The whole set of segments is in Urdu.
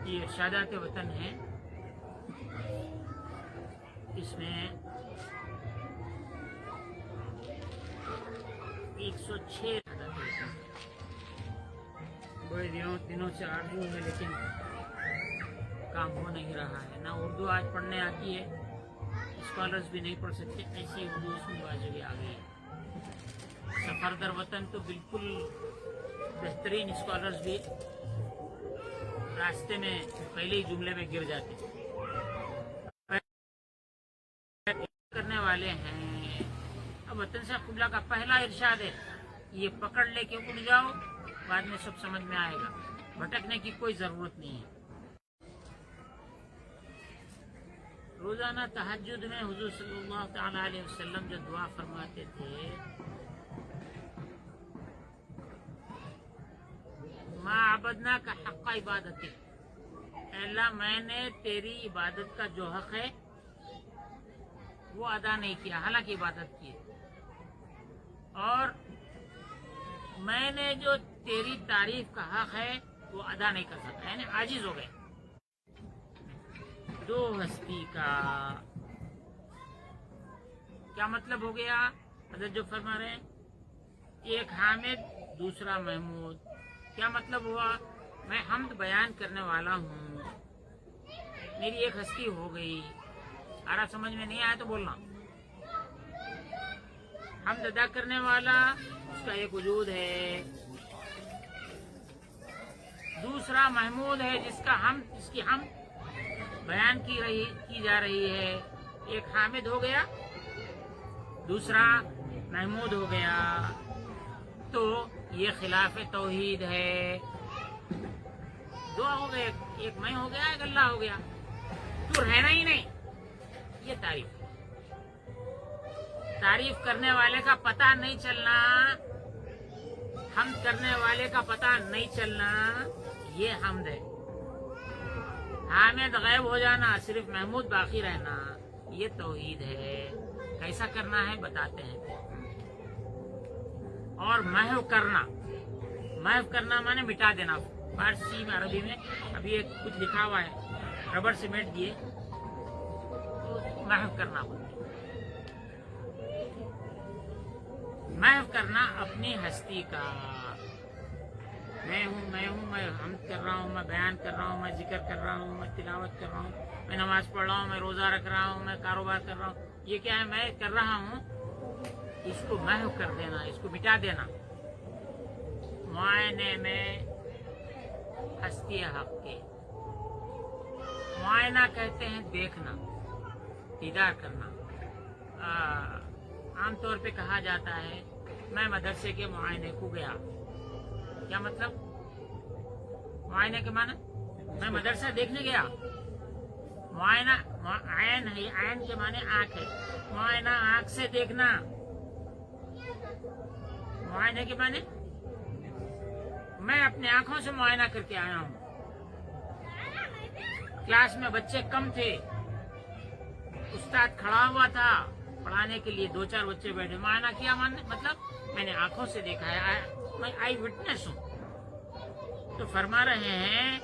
یہ ارشادات وطن ہیں، اس میں 106 ارشادات وطن بڑے دنوں سے آرزو ہے، لیکن کام ہو نہیں رہا ہے۔ نہ اردو آج پڑھنے آتی ہے، اسکالرز بھی نہیں پڑھ سکتے، ایسی اردو اس میں بازو آ گئی ہے۔ سفر در وطن تو بالکل بہترین اسکالرز بھی راستے میں پہلے ہی جملے میں گر جاتے کرنے والے ہیں۔ اب وطن سے قبلہ کا پہلا ارشاد ہے، یہ پکڑ لے کے اٹھ جاؤ، بعد میں سب سمجھ میں آئے گا، بھٹکنے کی کوئی ضرورت نہیں ہے۔ روزانہ تہجد میں حضور صلی اللہ تعالی علیہ وسلم جو دعا فرماتے تھے، ما عبدنا کا حق عبادت، اے اللہ میں نے تیری عبادت کا جو حق ہے وہ ادا نہیں کیا، حالانکہ عبادت کی، اور میں نے جو تیری تعریف کا حق ہے وہ ادا نہیں کر سکتا، یعنی عاجز ہو گئے۔ دو ہستی کا کیا مطلب ہو گیا؟ حضرت جو فرما رہے ہیں ایک حامد دوسرا محمود، کیا مطلب ہوا؟ میں حمد بیان کرنے والا ہوں، میری ایک ہستی ہو گئی۔ آرا سمجھ میں نہیں آیا تو بولنا۔ حمد ادا کرنے والا اس کا ایک وجود ہے، دوسرا محمود ہے جس کی حمد بیان کی جا رہی ہے۔ ایک حامد ہو گیا، دوسرا محمود ہو گیا، تو یہ خلاف توحید ہے۔ دو ہو گئے، ایک میں ہو گیا، ایک اللہ ہو گیا، تو رہنا ہی نہیں۔ یہ تعریف کرنے والے کا پتہ نہیں چلنا، حمد کرنے والے کا پتہ نہیں چلنا، یہ حمد ہے۔ حامد غائب ہو جانا، صرف محمود باقی رہنا، یہ توحید ہے۔ کیسا کرنا ہے بتاتے ہیں۔ اور محو کرنا مانے مٹا دینا، فارسی میں عربی میں ابھی ایک کچھ لکھا ہوا ہے، ربڑ سیمنٹ دیے تو محو کرنا ہوتا ہے۔ محو کرنا اپنی ہستی کا، میں ہوں، میں حمد کر رہا ہوں، میں بیان کر رہا ہوں، میں ذکر کر رہا ہوں، میں تلاوت کر رہا ہوں، میں نماز پڑھ رہا ہوں، میں روزہ رکھ رہا ہوں، میں کاروبار کر رہا ہوں، یہ کیا ہے؟ میں کر رہا ہوں، اس کو محو کر دینا، اس کو مٹا دینا۔ معائنے میں ہستی حق کے، معائنہ کہتے ہیں دیکھنا، دیدار کرنا۔ عام طور پہ کہا جاتا ہے میں مدرسے کے معائنے کو گیا، کیا مطلب؟ معائنے کے معنی میں مدرسہ دیکھنے گیا۔ معائنہ عین ہے، عین کے معنی آنکھ ہے، معائنہ آنکھ سے دیکھنا۔ معائنے کے معنی میں اپنے آنکھوں سے معائنہ کر کے آیا ہوں۔ کلاس میں بچے کم تھے، استاد کھڑا ہوا تھا پڑھانے کے لیے، 2-4 بچے بیٹھے، معائنہ کیا مطلب میں نے آنکھوں سے دیکھا ہے، میں آئی وٹنس ہوں۔ تو فرما رہے ہیں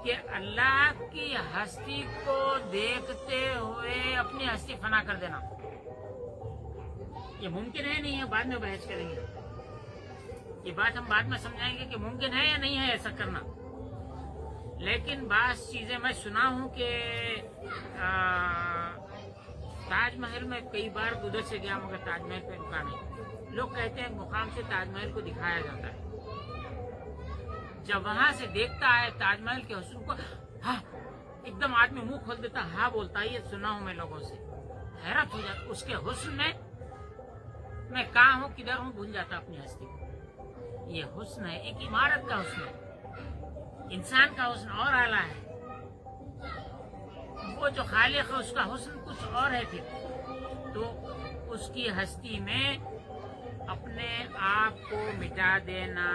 کہ اللہ کی ہستی کو دیکھتے ہوئے اپنی ہستی فنا کر دینا، یہ ممکن ہے نہیں ہے؟ بعد میں بحث کریں گے، یہ بات ہم بعد میں سمجھائیں گے کہ ممکن ہے یا نہیں ہے ایسا کرنا۔ لیکن بعض چیزیں میں سنا ہوں کہ تاج محل میں کئی بار ادھر سے گیا مگر تاج محل پہ رکا نہیں، لوگ کہتے ہیں مقام سے تاج محل کو دکھایا جاتا ہے، جب وہاں سے دیکھتا ہے تاج محل کے حسن کو، ہاں ایک دم آدمی منہ کھول دیتا، ہاں بولتا ہے، یہ سنا ہوں میں لوگوں سے، حیرت ہو جاتا اس کے حسن میں کہاں ہوں کدھر ہوں بھول جاتا اپنی ہستی کو۔ یہ حسن ہے، ایک عمارت کا حسن ہے، انسان کا حسن اور اعلیٰ ہے، وہ جو خالق ہے اس کا حسن کچھ اور ہے۔ پھر تو اس کی ہستی میں اپنے آپ کو مٹا دینا،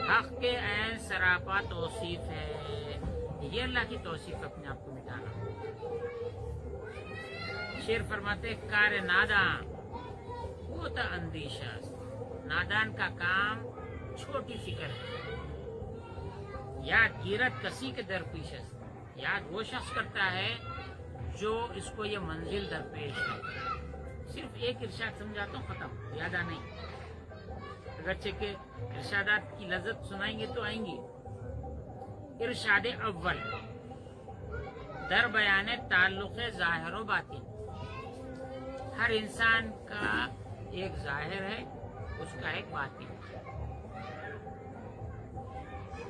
حق کے عین سراپا توصیف ہے، یہ اللہ کی توصیف، اپنے آپ کو مٹانا۔ شیر فرماتے کار ناداں ہوتا اندیشہ، نادان کا کام چھوٹی فکر ہے، یاد گیرت کسی کے در پیش ہے، یاد وہ شخص کرتا ہے جو اس کو یہ منزل درپیش ہے۔ صرف ایک ارشاد سمجھاتا ہوں، ختم، یادہ نہیں، اگرچہ کہ ارشادات کی لذت سنائیں گے تو آئیں گی۔ ارشاد اول در بیان تعلق ظاہر و باطن۔ ہر انسان کا ایک ظاہر ہے، اس کا ایک باطن،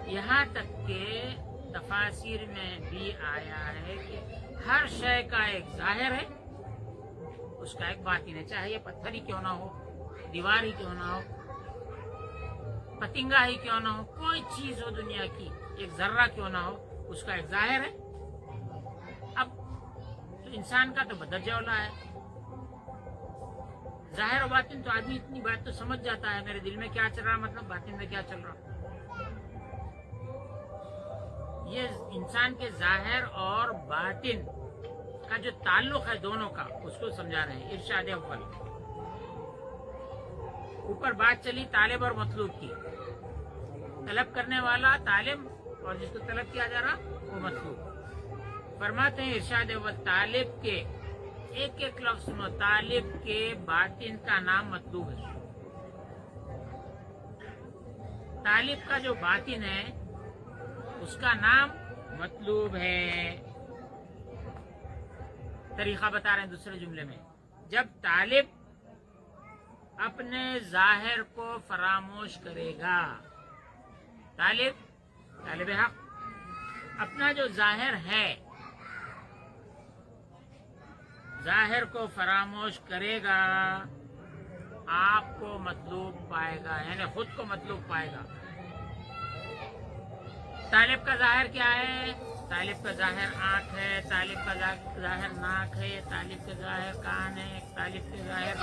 یہاں تک کہ تفاسیر میں بھی آیا ہے کہ ہر شے کا ایک ظاہر ہے، اس کا ایک باطن ہے، چاہے یہ پتھر ہی کیوں نہ ہو، دیوار ہی کیوں نہ ہو، پتنگا ہی کیوں نہ ہو، کوئی چیز ہو دنیا کی، ایک ذرہ کیوں نہ ہو، اس کا ایک ظاہر ہے۔ اب تو انسان کا تو بدرجہ اولا ہے، ظاہر و باطن تو آدمی اتنی بات تو سمجھ جاتا ہے، میرے دل میں کیا چل رہا، مطلب باطن میں کیا چل رہا۔ یہ انسان کے ظاہر اور باطن کا جو تعلق ہے دونوں کا، اس کو سمجھا رہے ہیں۔ ارشاد اول، اوپر بات چلی طالب اور مطلوب کی، طلب کرنے والا طالب اور جس کو طلب کیا جا رہا وہ مطلوب۔ فرماتے ہیں ارشاد اول، طالب کے ایک ایک لفظ میں طالب کے باطن کا نام مطلوب ہے۔ طالب کا جو باطن ہے اس کا نام مطلوب ہے۔ طریقہ بتا رہے ہیں دوسرے جملے میں، جب طالب اپنے ظاہر کو فراموش کرے گا، طالب حق اپنا جو ظاہر ہے، ظاہر کو فراموش کرے گا، آپ کو مطلوب پائے گا، یعنی خود کو مطلوب پائے گا۔ طالب کا ظاہر کیا ہے؟ طالب کا ظاہر آنکھ ہے، طالب کا ظاہر ناک ہے، طالب کا ظاہر کان ہے، طالب کا ظاہر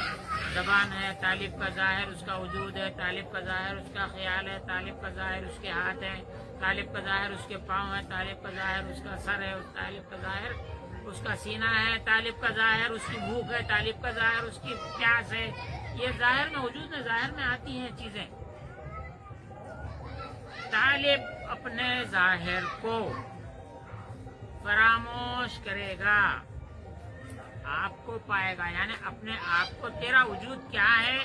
زبان ہے، طالب کا ظاہر اس کا وجود ہے، طالب کا ظاہر اس کا خیال ہے، طالب کا ظاہر اس کے ہاتھ ہے، طالب کا ظاہر اس کے پاؤں ہے، طالب کا ظاہر اس کا سر ہے، طالب کا ظاہر اس کا سینہ ہے، طالب کا ظاہر اس کی بھوک ہے، طالب کا ظاہر اس کی پیاس ہے۔ یہ ظاہر میں وجود میں ظاہر میں آتی ہیں چیزیں۔ طالب اپنے ظاہر کو فراموش کرے گا، آپ کو پائے گا، یعنی اپنے آپ کو، تیرا وجود کیا ہے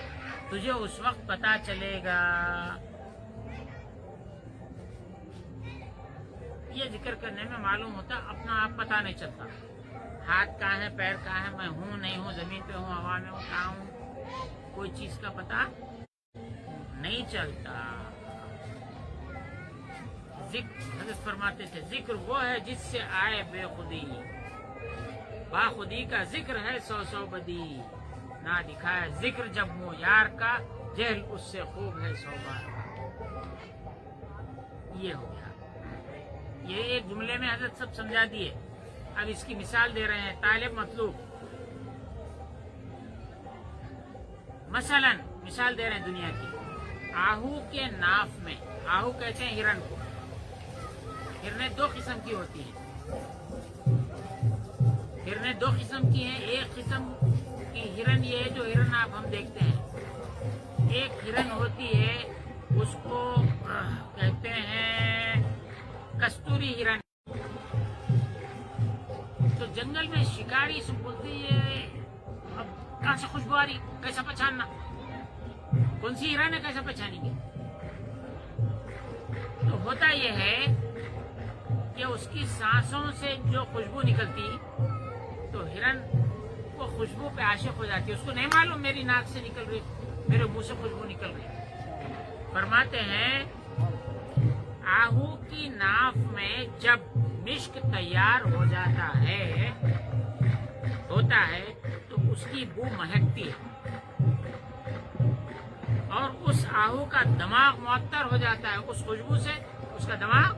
تجھے اس وقت پتا چلے گا۔ یہ ذکر کرنے میں معلوم ہوتا اپنا آپ پتا نہیں چلتا، ہاتھ کہاں ہے، پیر کہاں ہے، میں ہوں نہیں ہوں، زمین پہ ہوں، ہوا میں ہوں، کہاں ہوں، کوئی چیز کا پتا نہیں چلتا۔ حضرت فرماتے تھے ذکر وہ ہے جس سے آئے بے خودی، با خودی کا ذکر ہے سو سو بدی، نہ دکھائے ذکر جب منہ یار کا، جہل اس سے خوب ہے سو بار کا۔ یہ ہو گیا، یہ ایک جملے میں حضرت سب سمجھا دیے۔ اب اس کی مثال دے رہے ہیں، طالب مطلوب۔ مثلا مثال دے رہے ہیں دنیا کی، آہو کے ناف میں، آہو کہتے ہیں ہرن کو، ہرنیں دو قسم کی ہوتی ہیں، ہرنیں دو قسم کی ہیں۔ ایک قسم کی ہرن یہ ہے جو ہرن آپ ہم دیکھتے ہیں، ایک ہرن ہوتی ہے اس کو کہتے ہیں کستوری ہرن۔ تو جنگل میں شکاری سے بولتے ہیں اب کہاں سے خوشبو آ رہی، کیسا پہچاننا، کون سی ہرن ہے، کیسا پہچانیں گے؟ تو ہوتا یہ ہے کہ اس کی سانسوں سے جو خوشبو نکلتی تو ہرن وہ خوشبو پہ عاشق ہو جاتی ہے، اس کو نہیں معلوم میری ناک سے نکل رہی، میرے منہ سے خوشبو نکل رہی۔ فرماتے ہیں آہو کی ناف میں جب مشک تیار ہو جاتا ہے، ہوتا ہے تو اس کی بو مہکتی ہے، اور اس آہو کا دماغ معطر ہو جاتا ہے، اس خوشبو سے اس کا دماغ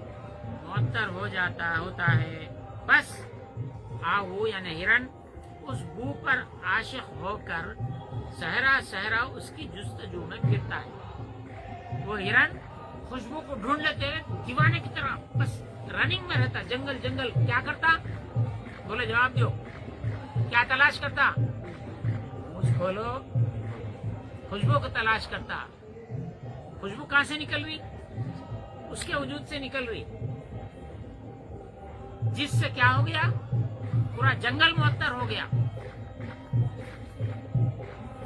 معطر ہو جاتا ہوتا ہے۔ بس آہو یعنی ہرن اس بو پر عاشق ہو کر صحرا صحرا اس کی جستجو میں پھرتا ہے۔ وہ ہرن خوشبو کو ڈھونڈ لیتے ہیں دیوانے کی طرح، بس رننگ میں رہتا، جنگل جنگل۔ کیا کرتا؟ بولے جواب دو، کیا تلاش کرتا؟ مجھ کھولو، خوشبو کو تلاش کرتا۔ خوشبو کہاں سے نکل رہی؟ اس کے وجود سے نکل رہی، جس سے کیا ہو گیا؟ پورا جنگل معطر ہو گیا۔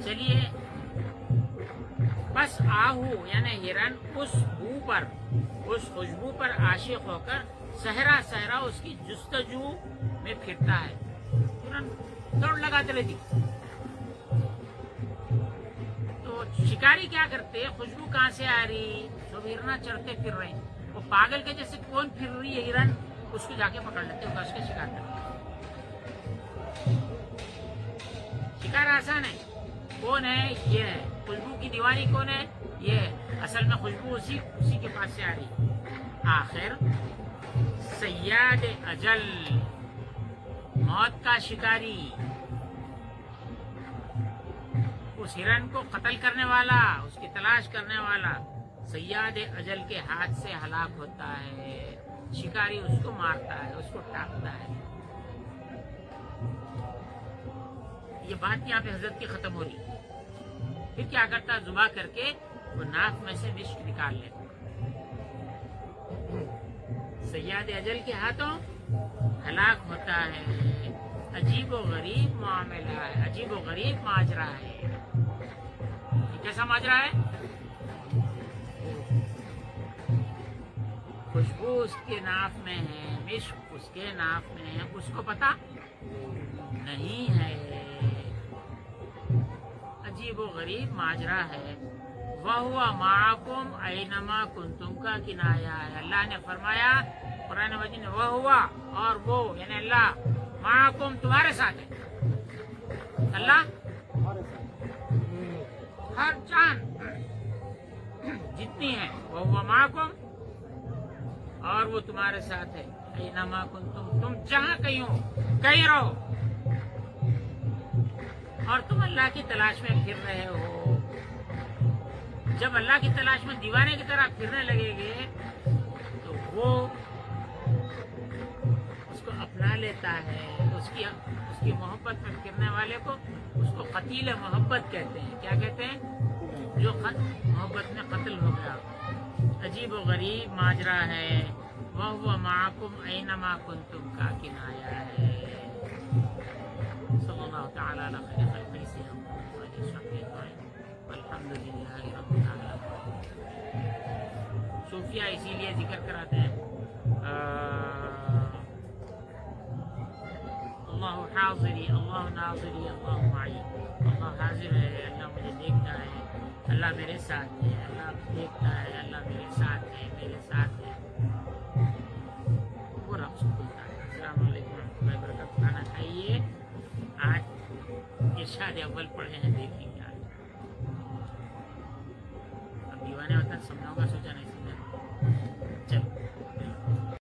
چلیے بس آہو یعنی ہرن اس بو پر، اس خوشبو پر عاشق ہو کر صحرا صحرا اس کی جستجو میں پھرتا ہے، ترنت دوڑ لگاتے رہتی۔ تو شکاری کیا کرتے؟ خوشبو کہاں سے آ رہی؟ سب ہرنا چڑھتے پھر رہے ہیں، وہ پاگل کے جیسے کون پھر رہی ہے ہرن، اس کو جا کے پکڑ لیتے ہیں، اس کا شکار کرتے۔ شکار آسان ہے، کون ہے؟ یہ ہے خوشبو کی دیوانی، کون ہے؟ یہ ہے۔ اصل میں خوشبو اسی کے پاس سے آ رہی۔ آخر صیاد اجل، موت کا شکاری، اس ہرن کو قتل کرنے والا، اس کی تلاش کرنے والا صیاد اجل کے ہاتھ سے ہلاک ہوتا ہے۔ شکاری اس کو مارتا ہے، اس کو ٹاپتا ہے۔ یہ بات یہاں پہ حضرت کی ختم ہو رہی۔ پھر کیا کرتا؟ ذبح کر کے وہ ناک میں سے مشک نکال لیتا۔ صیاد اجل کے ہاتھوں ہلاک ہوتا ہے۔ عجیب و غریب معاملہ ہے، عجیب و غریب ماجرا ہے۔ یہ کیسا ماجرا ہے؟ خوشبو اس کے ناف میں ہے، مشک اس کے ناف میں ہے، اس کو پتا نہیں ہے۔ عجیب و غریب ماجرا ہے۔ وَهُوَ مَعَكُمْ أَيْنَمَا كُنْتُمْ کا کنایا ہے۔ اللہ نے فرمایا قرآن مجید میں وَهُوَ، اور وہ یعنی اللہ، مَعَكُمْ تمہارے ساتھ ہے۔ اللہ ہر جان جتنی ہے وَهُوَ مَعَكُمْ، اور وہ تمہارے ساتھ ہے۔ أَيْنَمَا كُنْتُمْ، تم جہاں کہیں ہو، کہیں رہو، اور تم اللہ کی تلاش میں پھر رہے ہو۔ جب اللہ کی تلاش میں دیوانے کی طرح پھرنے لگے گے تو وہ اس کو اپنا لیتا ہے۔ اس کی محبت میں پھرنے والے کو اس کو قتیل محبت کہتے ہیں۔ کیا کہتے ہیں؟ جو محبت میں قتل ہو گیا۔ عجیب و غریب ماجرا ہے۔ وَهُوَ مَعَكُمْ أَيْنَمَا كُنْتُمْ کا کنایا ہے۔ صلی اللہ تعالی علی خیر خلقہ سیدنا محمد والحمد للہ رب العالمین۔ صوفیہ اسی لیے ذکر کراتے ہیں اللہ حاضری، اللہ ناظری، اللہ معی۔ اللہ حاضر ہے، اللہ مجھے دیکھتا ہے، اللہ میرے ساتھ ہے، اللہ دیکھتا ہے، اللہ میرے ساتھ ہے، میرے ساتھ ہے۔ وہ رب سکتا ہے۔ السلام علیکم ورحمۃ اللہ وبرکاتہ۔ کھانا کھائیے۔ آج ارشاد اول پڑھے ہیں، دیکھیں گے آج۔ اب دیوانے وطن سمجھاؤں گا، سوچا نہیں سمجھا، چلو۔